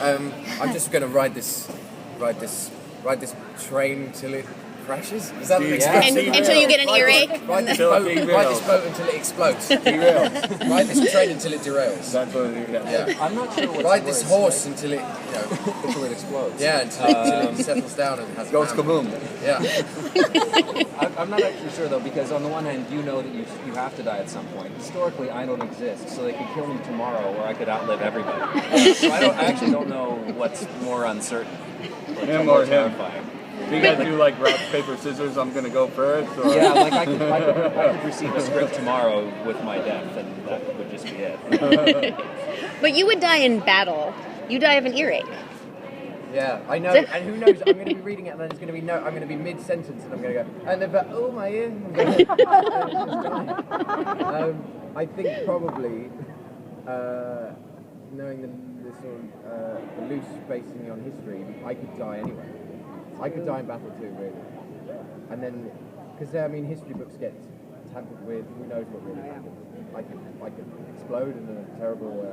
I'm just going to ride this train till it crashes. Is that the expression? Until you get an earache? Ride this boat until it explodes. Derail. Ride this train until it derails. That's what it is. Yeah. I'm not sure what's Ride this horse until it, until it explodes. Yeah, until it settles down and has goes kaboom. Yeah. I'm not actually sure though, because on the one hand, you know that you have to die at some point. Historically, I don't exist, so they could kill me tomorrow, or I could outlive everybody. So I actually don't know what's more uncertain. Him or terrifying. Do you guys do like rock, paper, scissors, I'm going to go first? Or? Yeah, like I could receive a script tomorrow with my death, and that would just be it. But you would die in battle. You die of an earache. Yeah, I know, and who knows, I'm going to be reading it and then it's going to be I'm going to be mid-sentence and I'm going to go, and then, oh my ear, I'm going to I think probably, knowing the sort of the loose basing on history, I could die anyway. I could die in battle too, really. And then, because history books get tampered with. Who knows what really happened? I could explode in a terrible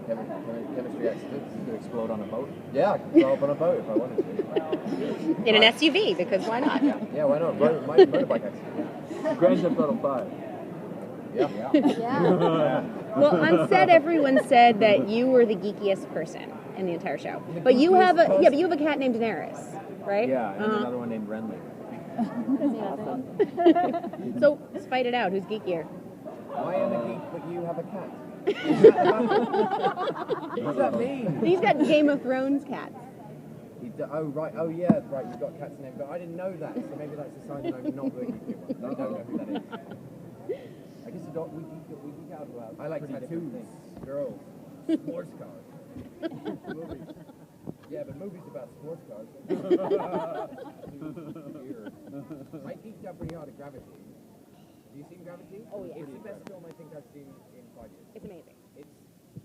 chemistry accident. You could explode on a boat. Yeah, I could blow up on a boat if I wanted to. In an SUV, because why not? Yeah, why not? Motorbike accident. Grand Theft Auto 5. Yeah. Well, on set, everyone said that you were the geekiest person in the entire show. But you have a cat named Daenerys, right? Yeah, and another one named Renly. So fight it out. Who's geekier? I am a geek, but you have a cat. What does that mean? He's got Game of Thrones cats. Right. Oh, yeah. Right. You've got cats' names, but I didn't know that. So maybe that's a sign that I'm not the geeky one. I don't know who that is. I guess we geek out about. I like tattoos, girls, sports cars, movies. Yeah, but movies about sports cars. I geeked out pretty hard at Gravity. Have you seen Gravity? Oh, yeah. It's the best film I think I've seen in 5 years. It's amazing. It's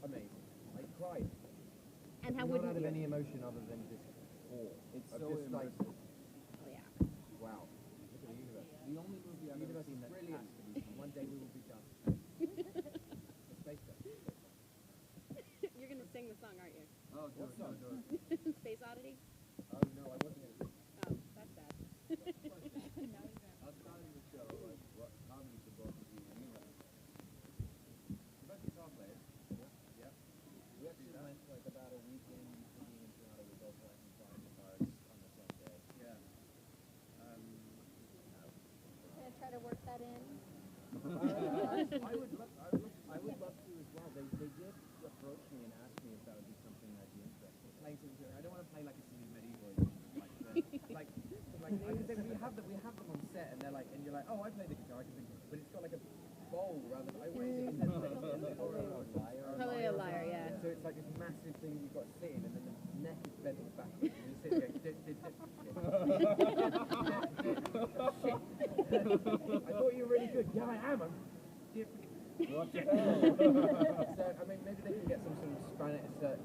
amazing. I cried. And how Not wouldn't out of you? any emotion other than just awe. It's of so just like, immersive. Oh, yeah. wow. Look at the universe. The only movie I've ever seen that Brilliant. has to be. One day we will be done. The space stuff. You're going to sing the song, aren't you? Oh, What song? Space Oddity? Oh no, I wasn't going to. Oh, that's bad. Outside of the show, like, what hobbies do both of you have? Both guitar players. Yeah. We actually went like about a weekend to being in Toronto. We both went and played guitars on the same day. Yeah. Gonna try to work that in. I would love to as well. They did approach me and ask me if that would be something I'd be interested in. Playing something. I don't want to play like a silly medieval instrument, like we have them on set and they're like, and you're like, oh, I play the guitar, I can sing, but it's got like a bowl rather than I raise it. Probably a liar, yeah. So it's like this massive thing you've got to sit in, and then the neck is bent backwards, and you sit there going, shit. I thought you were really good. Yeah, I am. I'm different. So, maybe they can get some sort of Spanish, because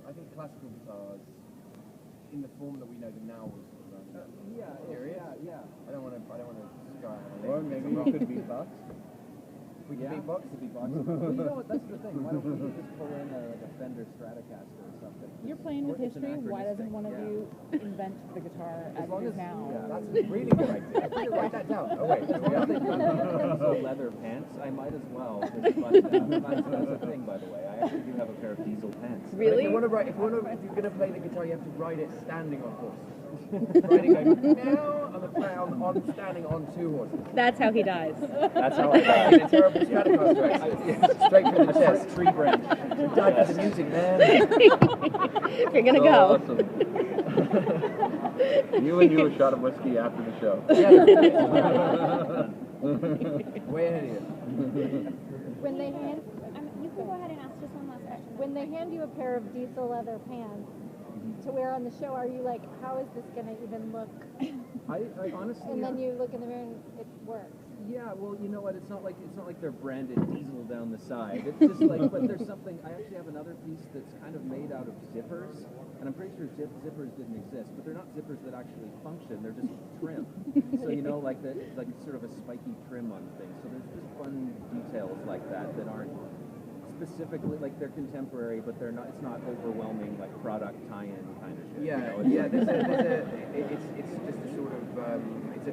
I think classical guitars, in the form that we know them now, was around that period. Yeah. I don't want to sky high. Or maybe you could be Bucks. We can beatbox. Well, you know what? That's the thing. Why don't we just pull in a Fender Stratocaster or something? You're playing with history. Why doesn't one of you invent the guitar as it is now? That's a really good idea. Write that down. Oh wait. So leather pants, I might as well just bust out. That's a thing, by the way. I actually do have a pair of diesel pants. Really? If you're going to play the guitar, you have to ride it standing on horse. Riding going now on the ground, standing on two horses. That's how he dies. That's how I die. In a terrible Stratocaster accident. Straight through the chest. Tree branch. You died for the music, man. If you're gonna go. Awesome. You and you a shot of whiskey after the show. Way ahead of you. When they hand, you can go ahead and ask just one last question. When they hand you a pair of diesel leather pants to wear on the show, are you like, how is this gonna even look? I honestly. And then you look in the mirror and it works. Yeah, well, you know what? It's not like they're branded diesel down the side. It's just like, but there's something. I actually have another piece that's kind of made out of zippers, and I'm pretty sure zippers didn't exist, but they're not zippers that actually function. They're just trim. So you know, like sort of a spiky trim on things. So there's just fun details like that that aren't specifically like they're contemporary, but they're not. It's not overwhelming like product tie-in kind of shit. Yeah, you know, it's just a sort of it's a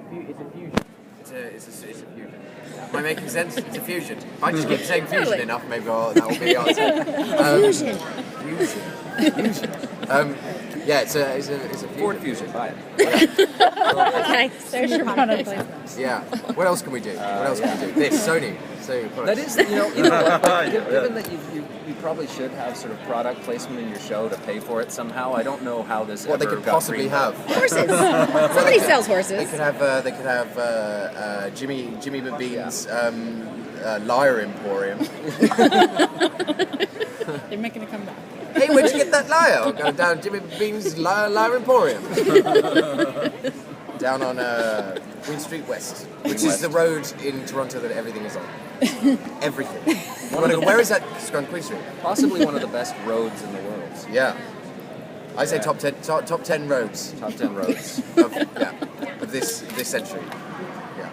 fusion. It's a fusion. Am I making sense? It's a fusion. If I just keep saying fusion enough, maybe that will be the answer. Fusion. Yeah, it's a fusion. Ford Fusion, buy it. Okay, there's your product placement. Yeah. What else can we do? This Sony. That is, you know what, like, given that you probably should have sort of product placement in your show to pay for it somehow. I don't know how this what they ever could got possibly have. Horses. Somebody sells horses. They could have Jimmy Bean's Lyre Emporium. They're making a comeback. Hey, where'd you get that lyre? I'll go down Jimmy Bean's Lyre Emporium. Down on Queen Street West, which is the road in Toronto that everything is on. Everything. Where is that? On Queen Street. Possibly one of the best roads in the world. Yeah. I say top 10 roads. Top 10 roads. of this century. Yeah.